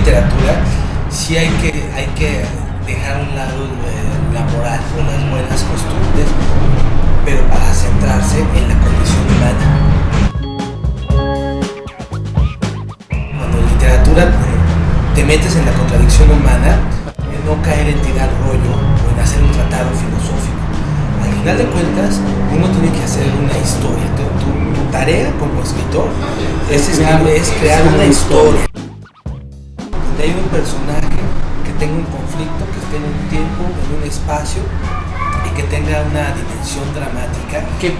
literatura, sí hay que dejar a un lado la moral o las buenas costumbres, pero para centrarse en la condición humana. Cuando en literatura te metes en la contradicción humana, en no caer en tirar rollo o en hacer un tratado filosófico. Al final de cuentas, uno tiene que hacer una historia. Tu tarea como escritor es crear una historia donde hay un personaje que tenga un conflicto, que esté en un tiempo, en un espacio y que tenga una dimensión dramática. ¿Qué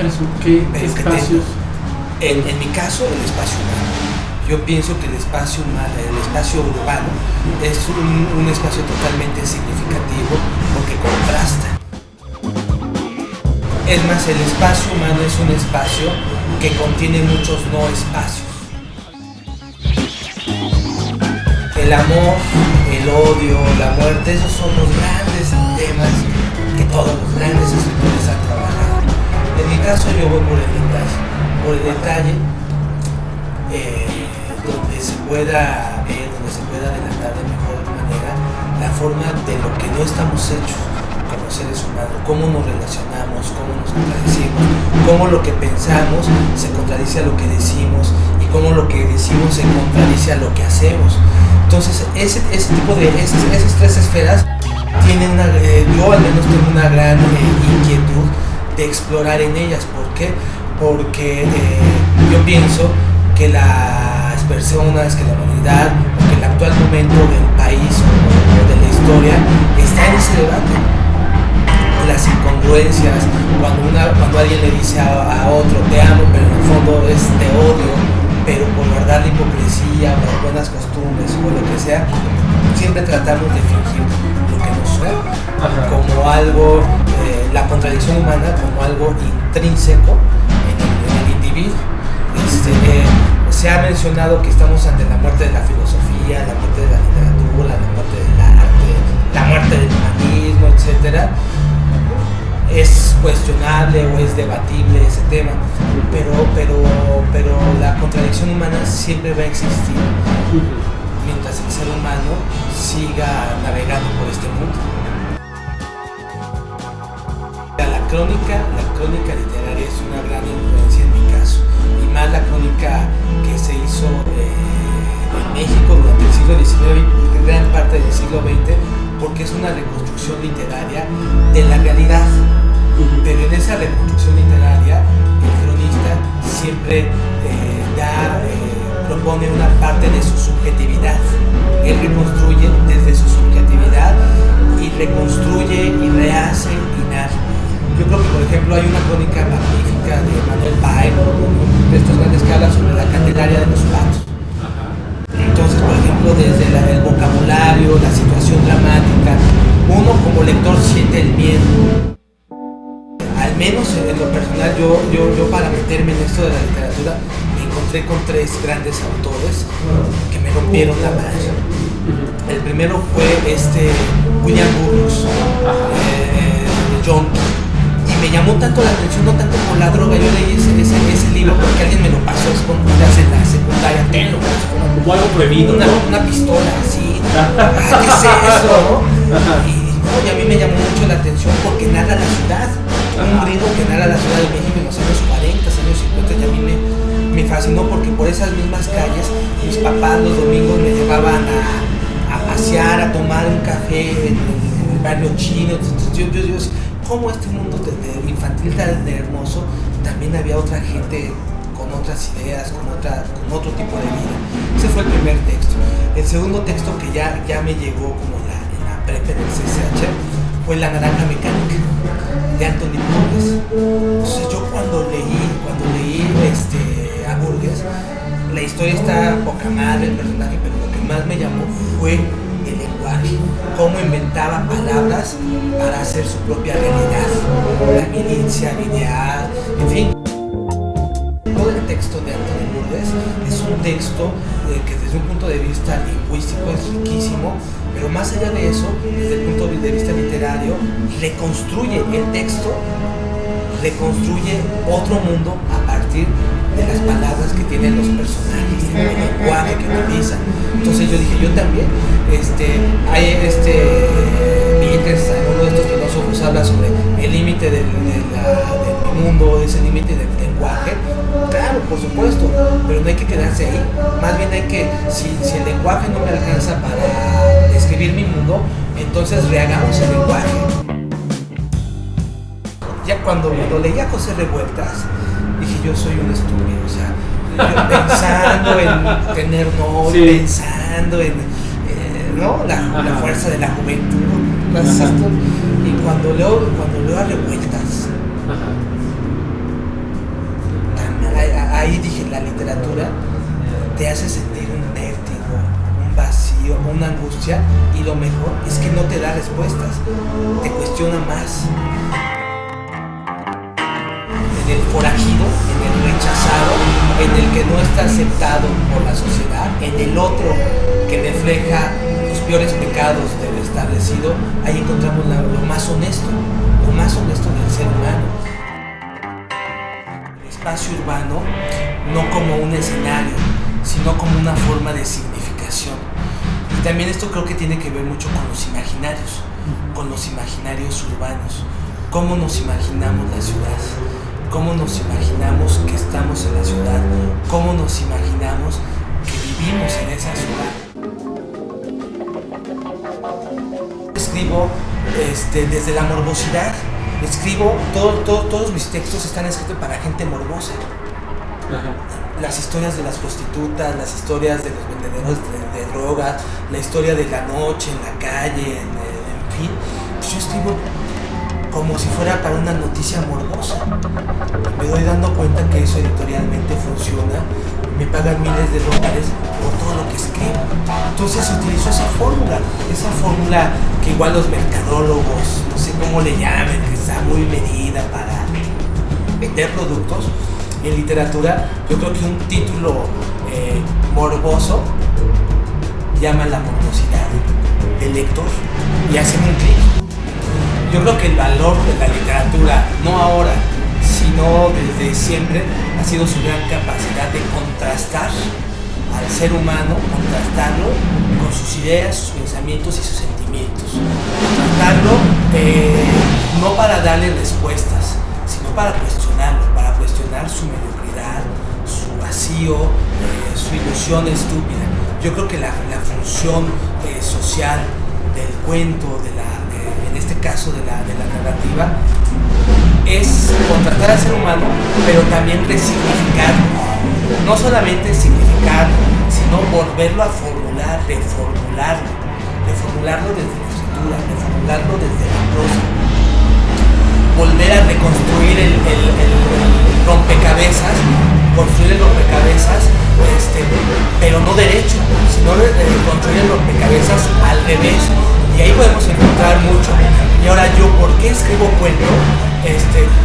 espacios? En mi caso, el espacio humano. Yo pienso que el espacio urbano es un espacio totalmente significativo porque contrasta. Es más, el espacio humano es un espacio que contiene muchos no espacios. El amor, el odio, la muerte, esos son los grandes temas que todos los grandes escritores han trabajado. En mi caso yo voy por el detalle, donde se pueda ver, donde se pueda adelantar de mejor manera la forma de lo que no estamos hechos como seres humanos, cómo nos relacionamos, cómo nos contradecimos, cómo lo que pensamos se contradice a lo que decimos y cómo lo que decimos se contradice a lo que hacemos. Entonces ese tipo de esas tres esferas tienen yo al menos tengo una gran inquietud de explorar en ellas. ¿Por qué? Porque yo pienso que las personas, que la humanidad, que el actual momento del país o de la historia está en ese debate. Las incongruencias, cuando alguien le dice a otro te amo, pero en el fondo es te odio, pero por guardar la hipocresía o las buenas costumbres o lo que sea, siempre tratamos de fingir lo que no somos, como algo, la contradicción humana como algo intrínseco en el individuo. Se ha mencionado que estamos ante la muerte de la filosofía, la muerte de la literatura, la muerte del arte, la muerte del humanismo, etc. Es cuestionable o es debatible ese tema, pero la contradicción humana siempre va a existir mientras el ser humano siga navegando por este mundo. La crónica literaria es una gran influencia en mi caso, y más la crónica que se hizo en México durante el siglo XIX y gran parte del siglo XX, porque es una reconstrucción literaria de la realidad. Pero en esa reconstrucción literaria, el cronista siempre propone una parte de su subjetividad. Él reconstruye desde su subjetividad y reconstruye y rehace y narra. Yo creo que, por ejemplo, hay una crónica magnífica de Manuel Paino, de estos grandes que hablan sobre la Candelaria de los Patos. Entonces, por ejemplo, desde el vocabulario, la situación dramática, uno como lector siente el miedo. Al menos en lo personal, yo para meterme en esto de la literatura me encontré con tres grandes autores que me rompieron la madre. El primero fue William Burroughs, John, y me llamó tanto la atención, no tanto por la droga. Yo leí ese libro porque alguien me lo pasó escondidas en la secundaria, como algo prohibido, una pistola así. ¿Qué es eso? Y a mí me llamó mucho la atención porque narra la ciudad. Un gringo que narra la Ciudad de México en los años 40, años 50, y a mí me fascinó porque por esas mismas calles mis papás los domingos me llevaban a pasear, a tomar un café en el barrio chino. Entonces yo como este mundo infantil tan hermoso, también había otra gente con otras ideas, con otro tipo de vida. Ese fue el primer texto. El segundo texto que ya me llegó como en la prepa del CCH fue La Naranja Mecánica, de Anthony Burgess. Entonces yo cuando leí a Burgess, la historia está poca madre, el personaje, pero lo que más me llamó fue el lenguaje, cómo inventaba palabras para hacer su propia realidad, la milicia, el ideal, en fin. Todo el texto de Anthony Burgess es un texto que desde un punto de vista lingüístico es riquísimo, pero más allá de eso, desde el punto de vista literario, reconstruye el texto, reconstruye otro mundo a partir de las palabras que tienen los personajes, del lenguaje que utilizan. Entonces yo dije, yo también, hay uno de estos filósofos habla sobre el límite del mundo, ese límite del lenguaje. Claro, por supuesto, pero no hay que quedarse ahí. Más bien hay que, si el lenguaje no me alcanza para describir mi mundo, entonces rehagamos el lenguaje. Ya cuando lo leía José Revueltas, dije, yo soy un estúpido, o sea, yo pensando en tener novio, sí, pensando en ¿no? la fuerza de la juventud, y cuando leo a Revueltas, ahí dije, la literatura te hace sentir un vértigo, un vacío, una angustia, y lo mejor es que no te da respuestas, te cuestiona más. En el forajido, en el rechazado, en el que no está aceptado por la sociedad, en el otro que refleja los peores pecados del establecido, ahí encontramos lo más honesto del ser humano. El espacio urbano no como un escenario, sino como una forma de significación. Y también esto creo que tiene que ver mucho con los imaginarios urbanos. ¿Cómo nos imaginamos la ciudad? ¿Cómo nos imaginamos que estamos en la ciudad? ¿Cómo nos imaginamos que vivimos en esa ciudad? Escribo desde la morbosidad. Escribo, todos mis textos están escritos para gente morbosa. Las historias de las prostitutas, las historias de los vendedores de drogas, la historia de la noche en la calle, en fin. Pues yo escribo como si fuera para una noticia morbosa. Me doy dando cuenta que eso editorialmente funciona, me pagan miles de dólares por todo lo que escribo. Entonces utilizo esa fórmula que igual los mercadólogos, no sé cómo le llamen, que está muy medida para vender productos. En literatura, yo creo que un título morboso llama la morbosidad del lector y hacen un clic. Yo creo que el valor de la literatura, no ahora, sino desde siempre, ha sido su gran capacidad de contrastar al ser humano, contrastarlo con sus ideas, sus pensamientos y sus sentimientos. Contrastarlo no para darle respuestas, sino para cuestionarlo, para cuestionar su mediocridad, su vacío, su ilusión estúpida. Yo creo que la función social del cuento, en este caso de la narrativa, es contratar al ser humano, pero también resignificarlo. No solamente significarlo, sino volverlo a formular, reformularlo desde la escritura, reformularlo desde la prosa. Volver a reconstruir el rompecabezas, construir el rompecabezas, pero no derecho, sino construir el rompecabezas al revés. Y ahí podemos encontrar mucho. Y ahora yo, ¿por qué escribo cuento?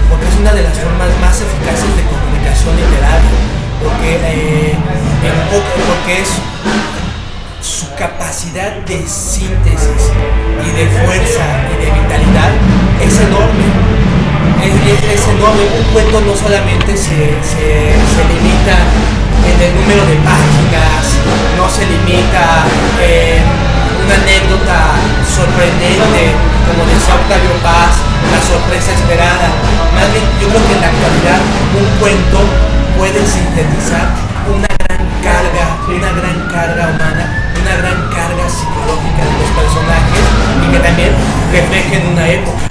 Porque es una de las formas más eficaces de comunicación literaria. Porque es su capacidad de síntesis y de fuerza y de vitalidad es enorme. Es enorme. Un cuento no solamente se limita en el número de páginas, no se limita en una anécdota sorprendente, como decía Octavio Paz, la sorpresa esperada. Más bien, yo creo que en la actualidad un cuento puede sintetizar una gran carga humana, una gran carga psicológica de los personajes y que también reflejen una época.